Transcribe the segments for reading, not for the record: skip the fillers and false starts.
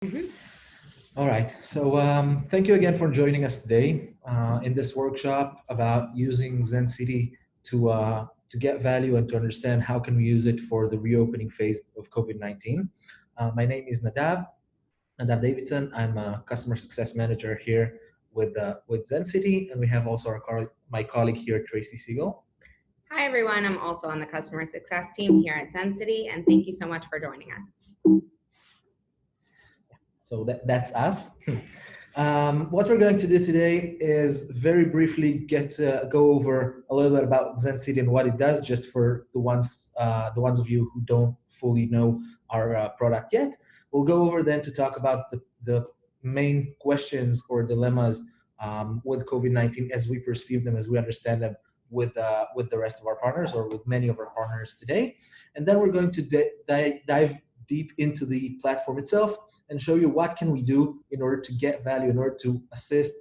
Mhm. All right. So thank you again for joining us today in this workshop about using Zencity to get value and to understand how can we use it for the reopening phase of COVID-19. My name is Nadav Davidson. I'm a customer success manager here with Zencity, and we have also my colleague here, Tracy Siegel. Hi, everyone. I'm also on the customer success team here at Zencity, and thank you so much for joining us. So that's us. What we're going to do today is very briefly go over a little bit about Zencity and what it does, just for the ones of you who don't fully know our product yet. We'll go over then to talk about the main questions or dilemmas with COVID-19 as we perceive them, as we understand them with the rest of our partners or with many of our partners today. And then we're going to dive deep into the platform itself and show you what can we do in order to get value, in order to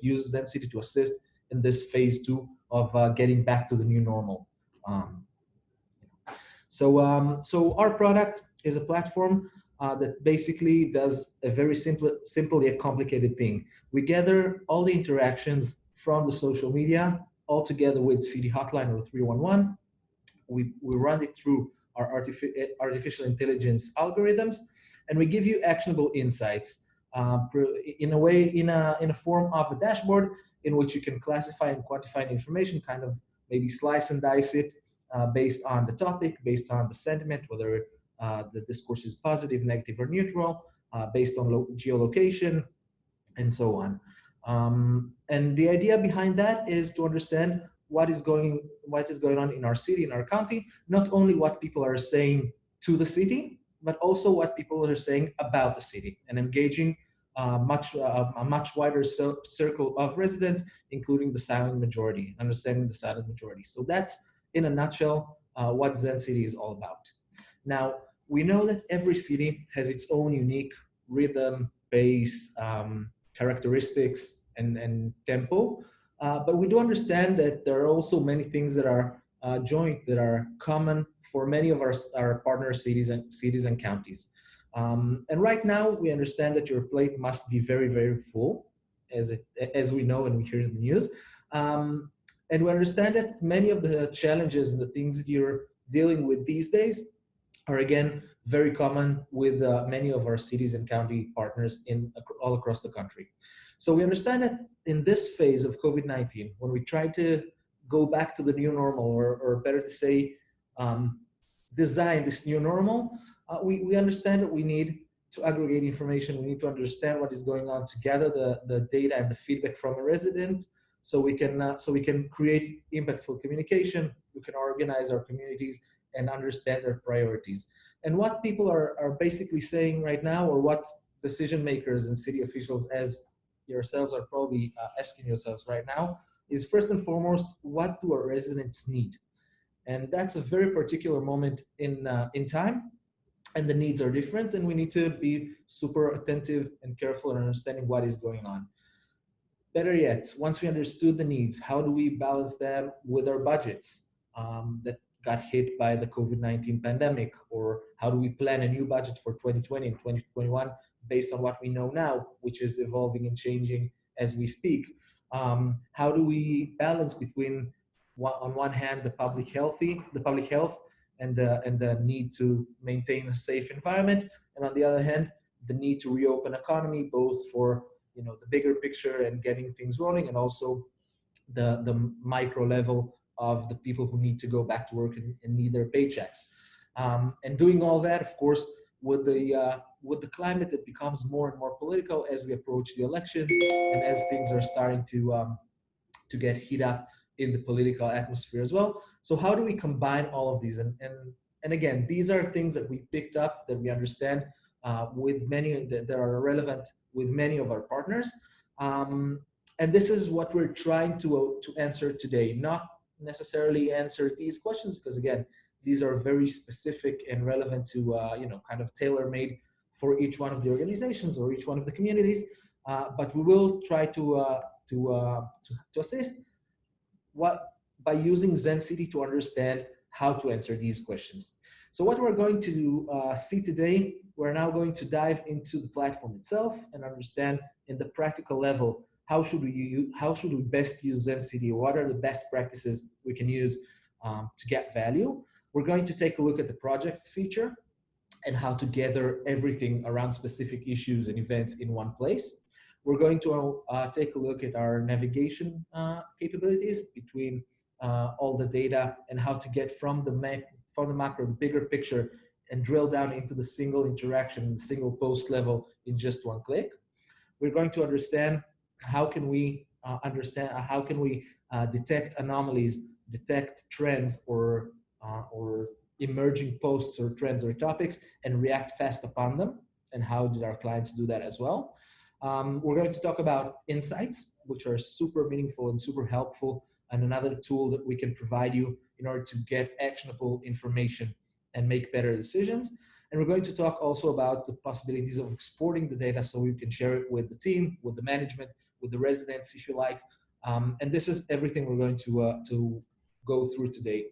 use Zencity to assist in this phase two of getting back to the new normal. Um, so our product is a platform that basically does a very simple yet complicated thing. We gather all the interactions from the social media all together with City Hotline or 311. We run it through our artificial intelligence algorithms, and we give you actionable insights in a way, in a form of a dashboard in which you can classify and quantify information, kind of maybe slice and dice it based on the topic, based on the sentiment, whether the discourse is positive, negative, or neutral, based on geolocation, and so on. And the idea behind that is to understand what is going on in our city, in our county, not only what people are saying to the city, but also what people are saying about the city, and engaging a much wider circle of residents, including the silent majority, understanding the silent majority. So that's, in a nutshell, what Zencity is all about. Now, we know that every city has its own unique rhythm, pace, characteristics, and tempo. But we do understand that there are also many things that are joint, that are common for many of our partner cities and counties. And right now, we understand that your plate must be very, very full, as we know and we hear in the news. And we understand that many of the challenges and the things that you're dealing with these days are again very common with many of our cities and county partners all across the country. So we understand that in this phase of COVID-19, when we try to go back to the new normal, or better to say, design this new normal, we understand that we need to aggregate information. We need to understand what is going on to gather the data and the feedback from a resident, so we can create impactful communication. We can organize our communities and understand their priorities. And what people are basically saying right now, or what decision makers and city officials, as yourselves, are probably asking yourselves right now, is first and foremost, what do our residents need? And that's a very particular moment in time, and the needs are different, and we need to be super attentive and careful in understanding what is going on. Better yet, once we understood the needs, how do we balance them with our budgets that got hit by the COVID-19 pandemic? Or how do we plan a new budget for 2020 and 2021 based on what we know now, which is evolving and changing as we speak? How do we balance between, on one hand, the public health and the need to maintain a safe environment, and on the other hand, the need to reopen economy, both for the bigger picture and getting things rolling, and also the micro level of the people who need to go back to work and need their paychecks. And doing all that, of course, with the climate that becomes more and more political as we approach the elections, and as things are starting to get heat up in the political atmosphere as well. So how do we combine all of these? And again, these are things that we picked up, that we understand with many that are relevant with many of our partners. And this is what we're trying to answer today. Not necessarily answer these questions, because again, these are very specific and relevant to kind of tailor-made for each one of the organizations or each one of the communities. But we will try to assist what by using Zencity to understand how to answer these questions. So what we're going to see today, we're now going to dive into the platform itself and understand in the practical level, how should we best use Zencity? What are the best practices we can use to get value? We're going to take a look at the projects feature and how to gather everything around specific issues and events in one place. We're going to take a look at our navigation capabilities between all the data and how to get from the macro, the bigger picture, and drill down into the single interaction, the single post level in just one click. We're going to understand how can we detect anomalies, detect trends or emerging posts or trends or topics and react fast upon them, and how did our clients do that as well. We're going to talk about insights, which are super meaningful and super helpful, and another tool that we can provide you in order to get actionable information and make better decisions. And we're going to talk also about the possibilities of exporting the data so we can share it with the team, with the management, with the residents, if you like. And this is everything we're going to go through today.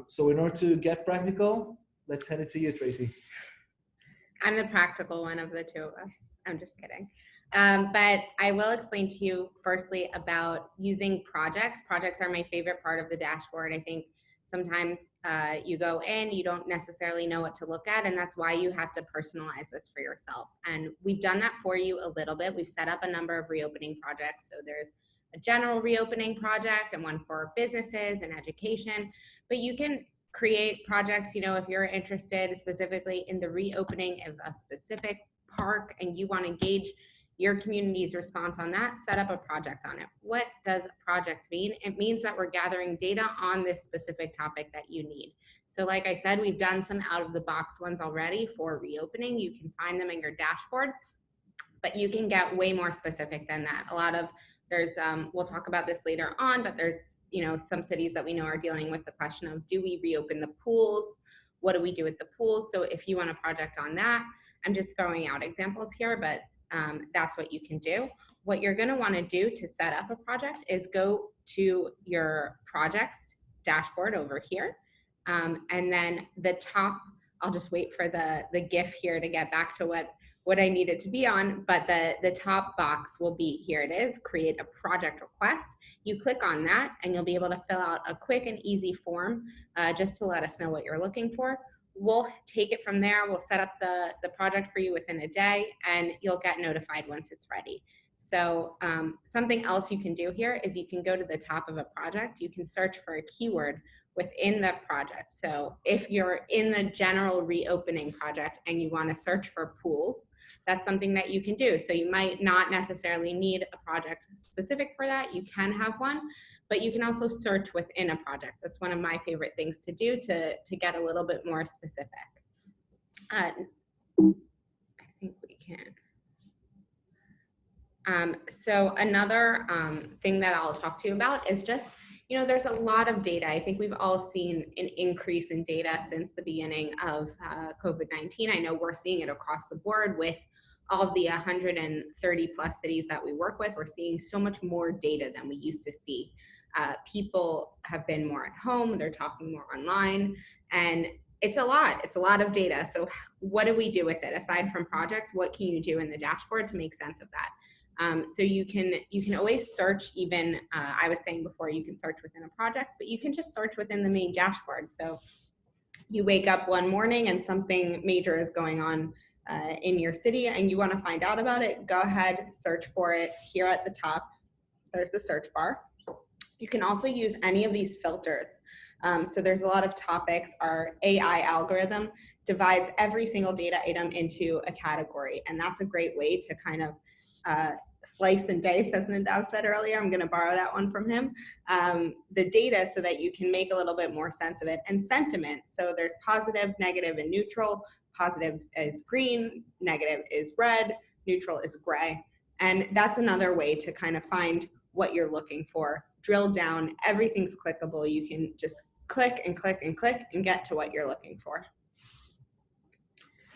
So in order to get practical, let's hand it to you, Tracy. I'm the practical one of the two of us. I'm just kidding. But I will explain to you firstly about using projects. Projects are my favorite part of the dashboard. I think sometimes you go in, you don't necessarily know what to look at, and that's why you have to personalize this for yourself. And we've done that for you a little bit. We've set up a number of reopening projects. So there's a general reopening project and one for businesses and education, but you can create projects, if you're interested specifically in the reopening of a specific park and you want to gauge your community's response on that, set up a project on it. What does a project mean? It means that we're gathering data on this specific topic that you need. So like I said, we've done some out of the box ones already for reopening. You can find them in your dashboard, but you can get way more specific than that. We'll talk about this later on, but there's some cities that we know are dealing with the question of, do we reopen the pools? What do we do with the pools? So if you want a project on that, I'm just throwing out examples here, but that's what you can do. What you're going to want to do to set up a project is go to your projects dashboard over here. And then the top, I'll just wait for the GIF here to get back to what I need it to be on, but the top box will be, here it is, create a project request. You click on that and you'll be able to fill out a quick and easy form just to let us know what you're looking for. We'll take it from there. We'll set up the project for you within a day and you'll get notified once it's ready. So something else you can do here is you can go to the top of a project. You can search for a keyword within the project. So if you're in the general reopening project and you want to search for pools, that's something that you can do. So you might not necessarily need a project specific for that. You can have one, but you can also search within a project. That's one of my favorite things to do to get a little bit more specific. I think we can. So another thing that I'll talk to you about is just, there's a lot of data. I think we've all seen an increase in data since the beginning of COVID-19. I know we're seeing it across the board with all of the 130 plus cities that we work with. We're seeing so much more data than we used to see. People have been more at home, they're talking more online, and it's a lot of data. So what do we do with it? Aside from projects, what can you do in the dashboard to make sense of that? So you can always search, even I was saying before, you can search within a project, but you can just search within the main dashboard. So you wake up one morning and something major is going on in your city and you want to find out about it, go ahead, search for it. Here at the top, there's the search bar. You can also use any of these filters. So there's a lot of topics. Our AI algorithm divides every single data item into a category, and that's a great way to kind of slice and dice, as Nadav said earlier. I'm going to borrow that one from him. The data, so that you can make a little bit more sense of it. And sentiment. So there's positive, negative, and neutral. Positive is green, negative is red, neutral is gray. And that's another way to kind of find what you're looking for. Drill down, everything's clickable. You can just click and click and click and get to what you're looking for.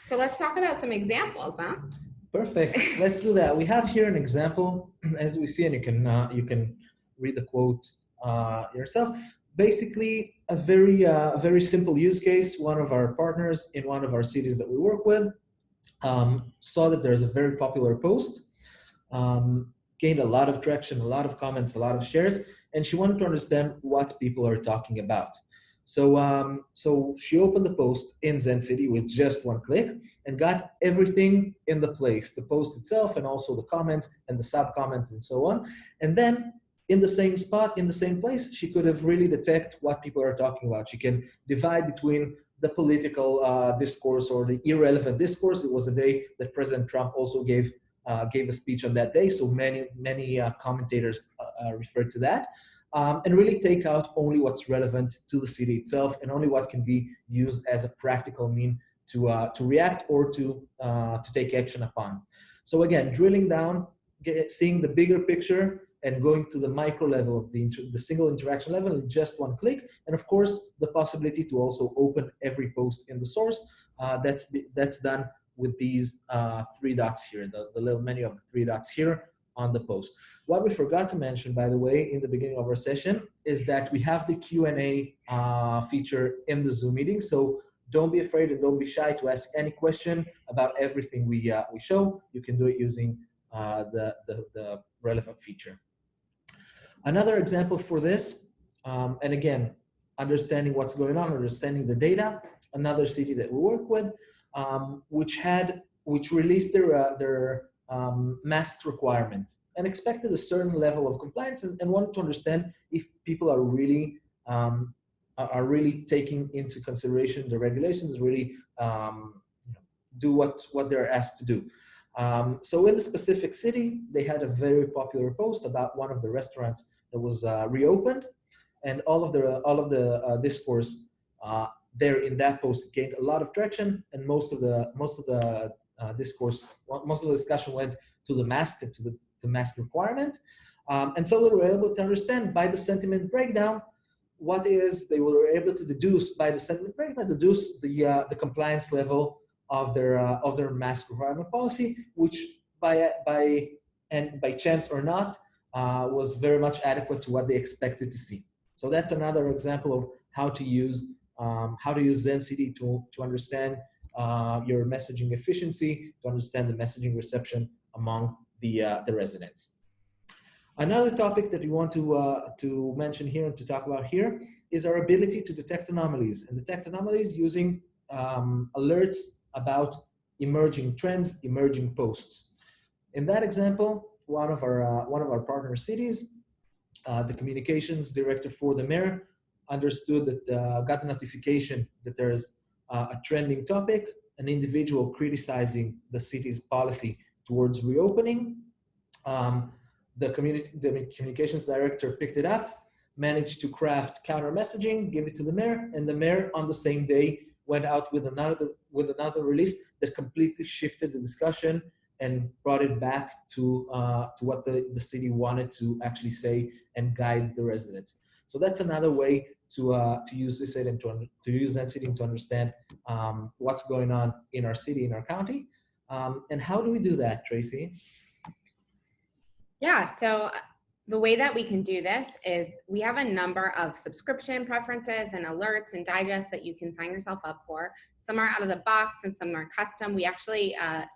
So let's talk about some examples, huh? Perfect. Let's do that. We have here an example, as we see, and you can read the quote yourselves. Basically, very simple use case. One of our partners in one of our cities that we work with saw that there's a very popular post, gained a lot of traction, a lot of comments, a lot of shares, and she wanted to understand what people are talking about. So she opened the post in Zencity with just one click and got everything in the place, the post itself and also the comments and the sub comments and so on. And then in the same spot, in the same place, she could have really detect what people are talking about. She can divide between the political discourse or the irrelevant discourse. It was a day that President Trump also gave a speech on that day, so many commentators referred to that, and really take out only what's relevant to the city itself and only what can be used as a practical mean to react or to take action upon. So again, drilling down, seeing the bigger picture and going to the micro level of the single interaction level in just one click, and of course the possibility to also open every post in the source. That's done with these three dots here, the little menu of the three dots here on the post. What we forgot to mention, by the way, in the beginning of our session is that we have the Q&A feature in the Zoom meeting. So don't be afraid and don't be shy to ask any question about everything we show. You can do it using the relevant feature. Another example for this, and again, understanding what's going on, understanding the data, another city that we work with, which released their mask requirement and expected a certain level of compliance and wanted to understand if people are really taking into consideration the regulations, really do what they're asked to do. So in the specific city, they had a very popular post about one of the restaurants that was reopened, and all of the discourse there in that post gained a lot of traction, and most of the discourse, most of the discussion went to the mask and to the mask requirement, and so they were able to understand by the sentiment breakdown they were able to deduce by the sentiment breakdown, the compliance level of their mask requirement policy, which by chance or not was very much adequate to what they expected to see. So that's another example of how to use Zencity to understand your messaging efficiency, to understand the messaging reception among the residents. Another topic that we want to mention here and to talk about here is our ability to detect anomalies, and detect anomalies using alerts about emerging trends, emerging posts. In that example, one of our partner cities, the communications director for the mayor understood that got a notification that there's a trending topic, an individual criticizing the city's policy towards reopening. The communications director picked it up, managed to craft counter messaging, give it to the mayor, and the mayor on the same day went out with another release that completely shifted the discussion and brought it back to what the city wanted to actually say and guide the residents. So that's another way to use this and to use Zencity to understand what's going on in our city, in our county. And how do we do that, Tracy? Yeah, so the way that we can do this is we have a number of subscription preferences and alerts and digests that you can sign yourself up for. Some are out of the box and some are custom. We actually, I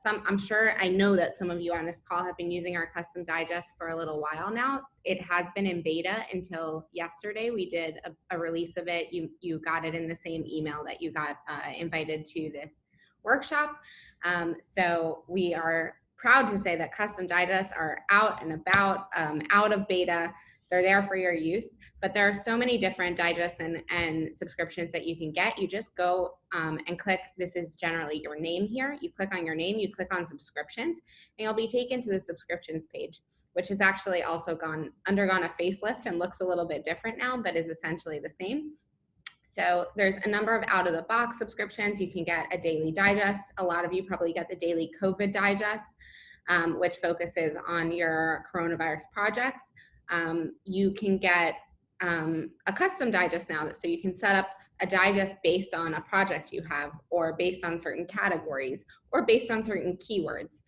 know that some of you on this call have been using our custom digest for a little while now. It has been in beta until yesterday. We did a release of it. You got it in the same email that you got invited to this workshop. So we are proud to say that custom digests are out and about, out of beta. They're there for your use, but there are so many different digests and subscriptions that you can get. You just go and click, this is generally your name here. You click on your name, you click on subscriptions, and you'll be taken to the subscriptions page, which has actually also undergone a facelift and looks a little bit different now, but is essentially the same. So there's a number of out-of-the-box subscriptions. You can get a daily digest. A lot of you probably get the daily COVID digest, which focuses on your coronavirus projects. You can get a custom digest now, so you can set up a digest based on a project you have, or based on certain categories, or based on certain keywords.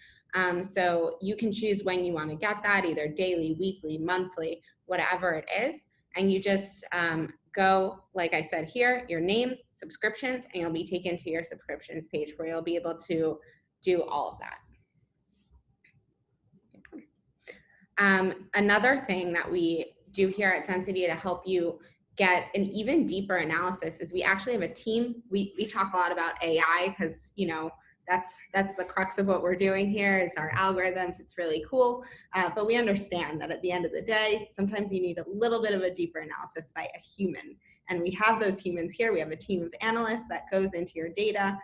So you can choose when you want to get that, either daily, weekly, monthly, whatever it is. and you just go, like I said here, your name, subscriptions, and you'll be taken to your subscriptions page where you'll be able to do all of that. Another thing that we do here at Zencity to help you get an even deeper analysis is we actually have a team. We talk a lot about AI because, you know, that's the crux of what we're doing here is our algorithms. It's really cool, but we understand that at the end of the day, sometimes you need a little bit of a deeper analysis by a human. And we have those humans here. We have a team of analysts that goes into your data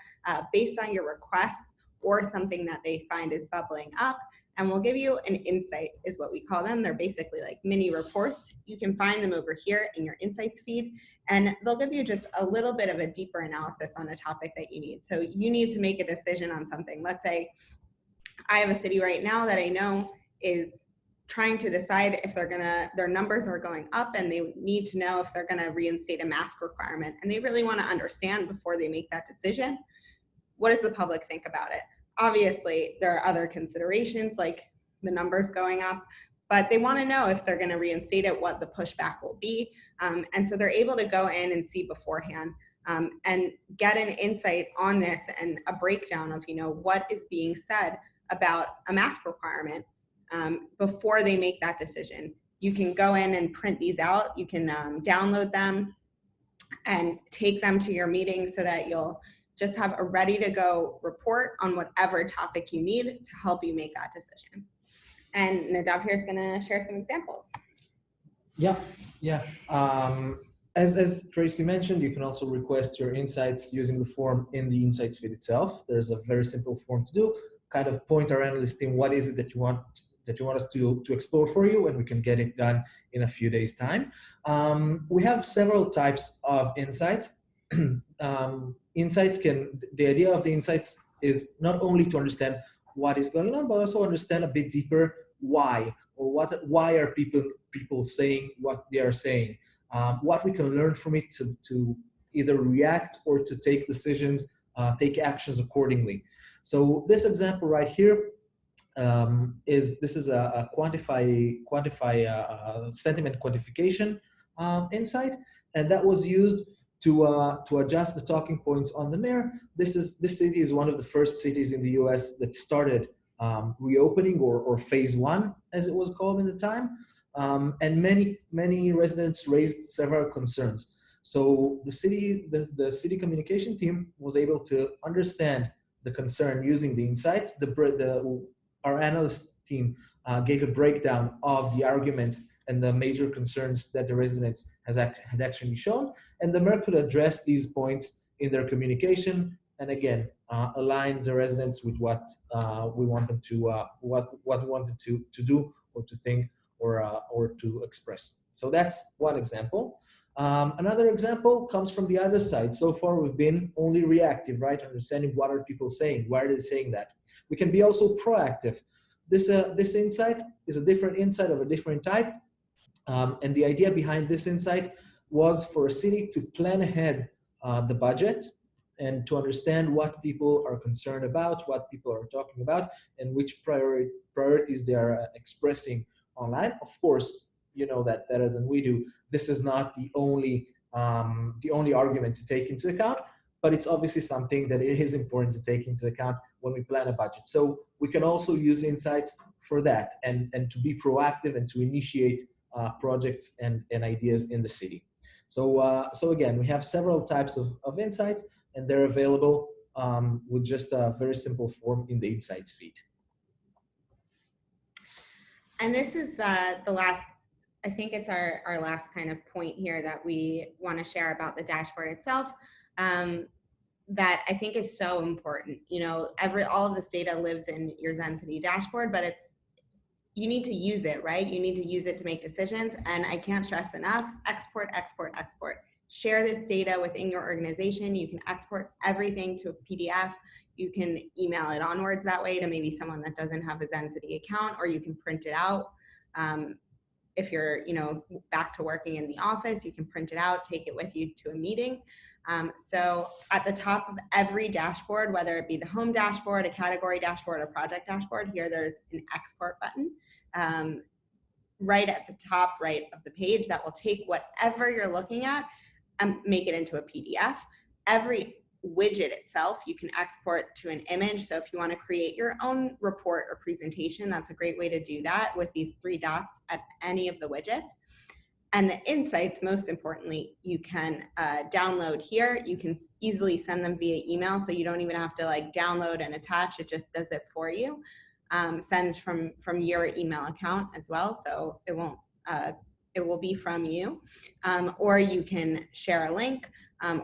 based on your requests or something that they find is bubbling up. And we'll give you an insight is what we call them. They're basically like mini reports. You can find them over here in your insights feed, and they'll give you just a little bit of a deeper analysis on a topic that you need. So you need to make a decision on something. Let's say I have a city right now that I know is trying to decide if their numbers are going up, and they need to know if they're gonna reinstate a mask requirement. And they really wanna understand before they make that decision, what does the public think about it? Obviously, there are other considerations like the numbers going up, but they want to know if they're going to reinstate it, what the pushback will be. And so they're able to go in and see beforehand and get an insight on this and a breakdown of, you know, what is being said about a mask requirement before they make that decision. You can go in and print these out. You can download them and take them to your meeting so that you'll just have a ready to go report on whatever topic you need to help you make that decision. And Nadav here is going to share some examples. Yeah. As Tracy mentioned, you can also request your insights using the form in the insights feed itself. There's a very simple form to do. Kind of point our analyst team what is it that you want us to explore for you, and we can get it done in a few days' time. We have several types of insights. The idea of the insights is not only to understand what is going on, but also understand a bit deeper why, or why are people saying what they are saying, what we can learn from it to either react or to take decisions, take actions accordingly. So this example right here is a Quantify sentiment quantification insight, and that was used to adjust the talking points on the mayor. This city is one of the first cities in the U.S. that started reopening or phase one, as it was called in the time, and many residents raised several concerns. So the city communication team was able to understand the concern using the insight. Our analyst team gave a breakdown of the arguments and the major concerns that the residents had actually shown, and the mayor could address these points in their communication, and again align the residents with what we want them to what we wanted to do or to think or to express. So that's one example. Another example comes from the other side. So far we've been only reactive, right? Understanding what are people saying, why are they saying that. We can be also proactive. This insight is a different insight of a different type. And the idea behind this insight was for a city to plan ahead the budget and to understand what people are concerned about, what people are talking about, and which priorities they are expressing online. Of course, you know that better than we do. This is not the only argument to take into account, but it's obviously something that it is important to take into account when we plan a budget. So we can also use insights for that and to be proactive and to initiate projects and ideas in the city. So again, we have several types of insights, and they're available with just a very simple form in the insights feed. And this is the last, I think it's our last kind of point here that we want to share about the dashboard itself. That I think is so important. You know, all of this data lives in your Zencity dashboard, but you need to use it, right? You need to use it to make decisions. And I can't stress enough, export, export, export. Share this data within your organization. You can export everything to a PDF. You can email it onwards that way to maybe someone that doesn't have a Zencity account, or you can print it out. If you're, back to working in the office, you can print it out, take it with you to a meeting. So at the top of every dashboard, whether it be the home dashboard, a category dashboard, a project dashboard, here there's an export button. right at the top right of the page that will take whatever you're looking at and make it into a PDF. Every widget itself you can export to an image. So if you want to create your own report or presentation, that's a great way to do that with these 3 dots at any of the widgets. And the insights, most importantly, you can download here. You can easily send them via email, so you don't even have to like download and attach. It just does it for you. Sends from your email account as well, so it won't. It will be from you, or you can share a link,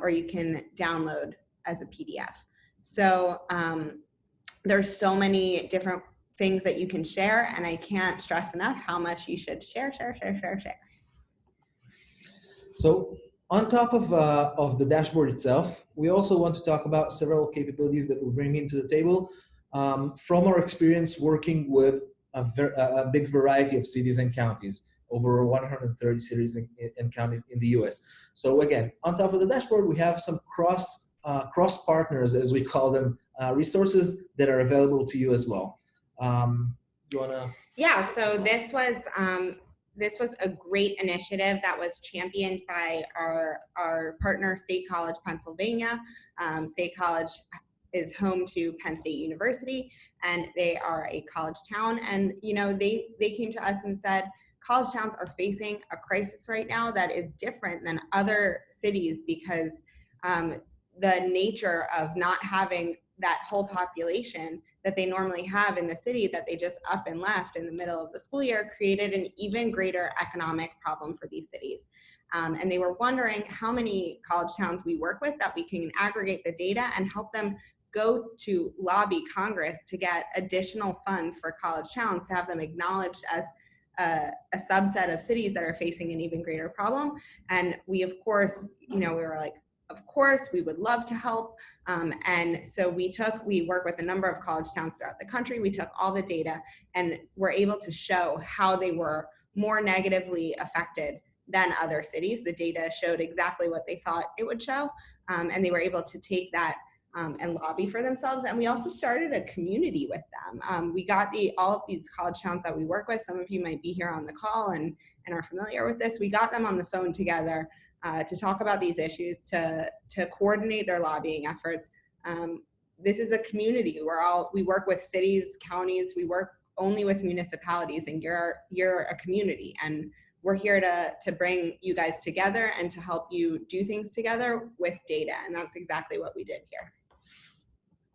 or you can download as a PDF. So there's so many different things that you can share, and I can't stress enough how much you should share. So on top of the dashboard itself, we also want to talk about several capabilities that we bring into the table from our experience working with a big variety of cities and counties, over 130 cities and counties in the US. So again, on top of the dashboard, we have some cross partners, as we call them, resources that are available to you as well. You wanna? Yeah, so this was a great initiative that was championed by our partner, State College Pennsylvania. State College is home to Penn State University, and they are a college town. And you know, they came to us and said, college towns are facing a crisis right now that is different than other cities because the nature of not having that whole population that they normally have in the city that they just up and left in the middle of the school year created an even greater economic problem for these cities. And they were wondering how many college towns we work with that we can aggregate the data and help them go to lobby Congress to get additional funds for college towns, to have them acknowledged as a subset of cities that are facing an even greater problem. And we, of course, you know, we were like, of course, we would love to help. And so we work with a number of college towns throughout the country. We took all the data and were able to show how they were more negatively affected than other cities. The data showed exactly what they thought it would show. And they were able to take that and lobby for themselves. And we also started a community with them. We got all of these college towns that we work with. Some of you might be here on the call and are familiar with this. We got them on the phone together to talk about these issues, to coordinate their lobbying efforts. This is a community. We work with cities, counties. We work only with municipalities, and you're a community. And we're here to bring you guys together and to help you do things together with data. And that's exactly what we did here.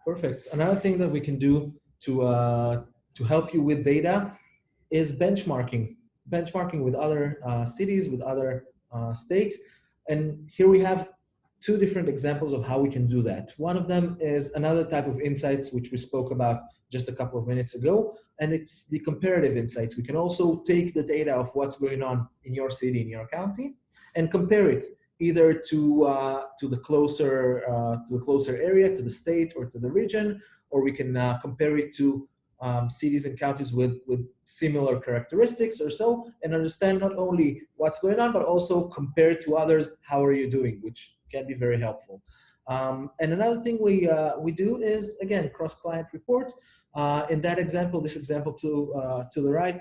Perfect. Another thing that we can do to help you with data is benchmarking with other cities, with other states. And here we have 2 different examples of how we can do that. One of them is another type of insights, which we spoke about just a couple of minutes ago, and it's the comparative insights. We can also take the data of what's going on in your city, in your county, and compare it either to the closer area, to the state, or to the region, or we can compare it to cities and counties with similar characteristics or so, and understand not only what's going on, but also compare to others, how are you doing, which can be very helpful. And another thing we do is, again, cross-client reports. In that example, this example to the right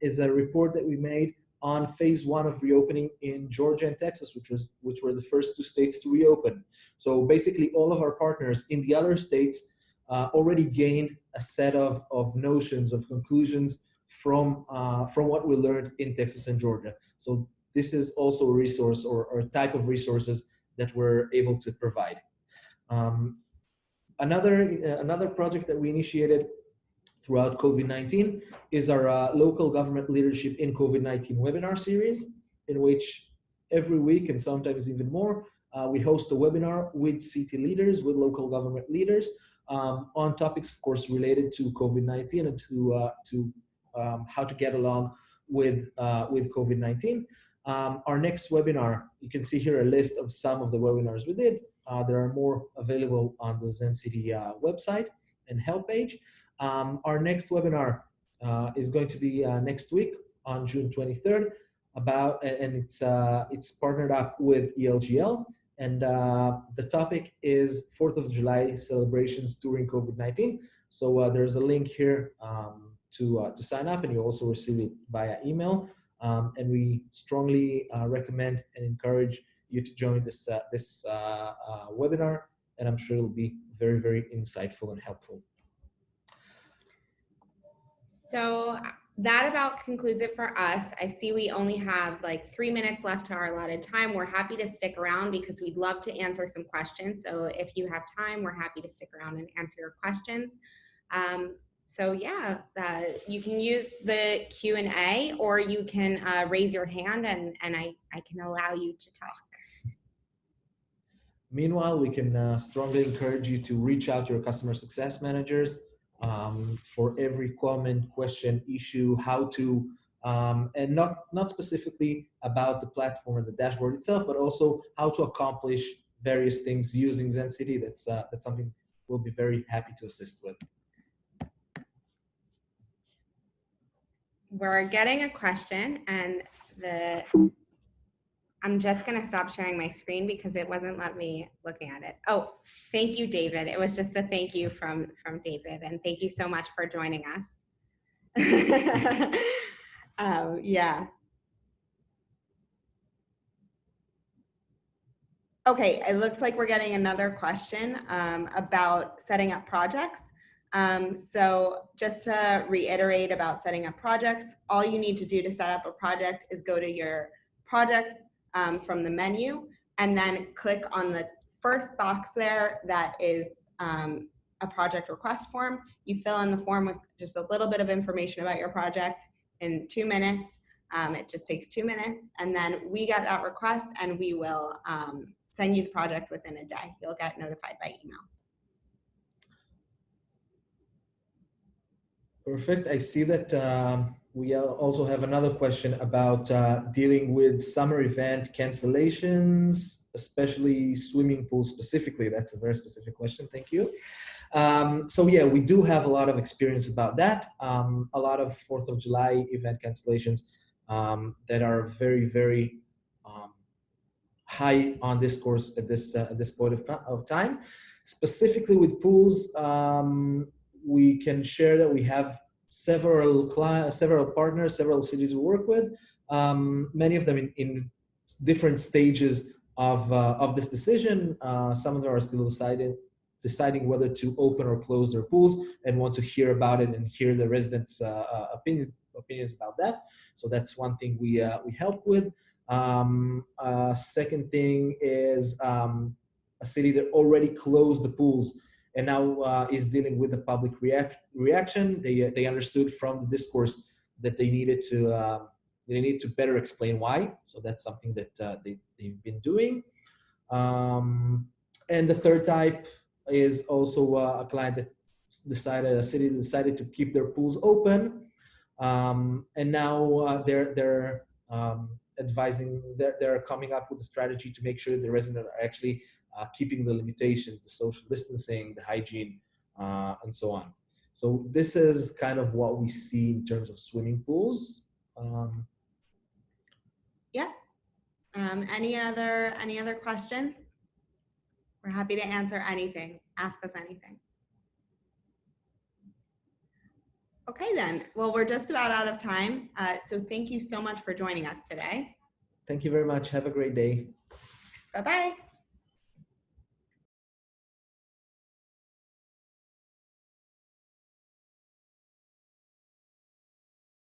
is a report that we made on phase 1 of reopening in Georgia and Texas, which were the first 2 states to reopen. So basically all of our partners in the other states already gained a set of notions, of conclusions from what we learned in Texas and Georgia. So this is also a resource or a type of resources that we're able to provide. Another project that we initiated throughout COVID-19 is our local government leadership in COVID-19 webinar series, in which every week and sometimes even more, we host a webinar with city leaders, with local government leaders, on topics, of course, related to COVID-19 and to how to get along with COVID-19. Our next webinar, you can see here a list of some of the webinars we did. There are more available on the Zencity website and help page. Our next webinar is going to be next week on June 23rd, and it's partnered up with ELGL, and the topic is 4th of July celebrations during COVID-19. So there's a link here to sign up, and you also receive it via email. And we strongly recommend and encourage you to join this webinar, and I'm sure it'll be very, very insightful and helpful. So that about concludes it for us. I see we only have like 3 minutes left to our allotted time. We're happy to stick around because we'd love to answer some questions. So if you have time, we're happy to stick around and answer your questions. So yeah, you can use the Q&A, or you can raise your hand and I can allow you to talk. Meanwhile, we can strongly encourage you to reach out to your customer success managers for every comment, question, issue, how to, and not specifically about the platform and the dashboard itself, but also how to accomplish various things using Zencity. That's something we'll be very happy to assist with. We're getting a question, and I'm just going to stop sharing my screen because it wasn't letting me looking at it. Oh, thank you, David. It was just a thank you from David, and thank you so much for joining us. Yeah. Okay, it looks like we're getting another question about setting up projects. So just to reiterate about setting up projects, all you need to do to set up a project is go to your projects from the menu, and then click on the first box there that is a project request form. You fill in the form with just a little bit of information about your project in 2 minutes. It just takes 2 minutes, and then we get that request and we will send you the project within a day. You'll get notified by email. Perfect. I see that we also have another question about dealing with summer event cancellations, especially swimming pools specifically. That's a very specific question. Thank you. So yeah, we do have a lot of experience about that. A lot of 4th of July event cancellations that are very, very high on Discourse at this point of time. Specifically with pools, we can share that we have several partners, several cities we work with, many of them in different stages of this decision. Some of them are still deciding whether to open or close their pools and want to hear about it and hear the residents' opinions about that. So that's one thing we help with. Second thing is a city that already closed the pools and now is dealing with the public reaction. They understood from the discourse that they needed to better explain why. So that's something that they've been doing. And the third type is also a client that a city decided to keep their pools open, and now they're advising, they're coming up with a strategy to make sure the residents are actually keeping the limitations, the social distancing, the hygiene, and so on. So this is kind of what we see in terms of swimming pools. Yeah. Any other question? We're happy to answer anything. Ask us anything. Okay then. Well, we're just about out of time. So thank you so much for joining us today. Thank you very much. Have a great day. Bye-bye.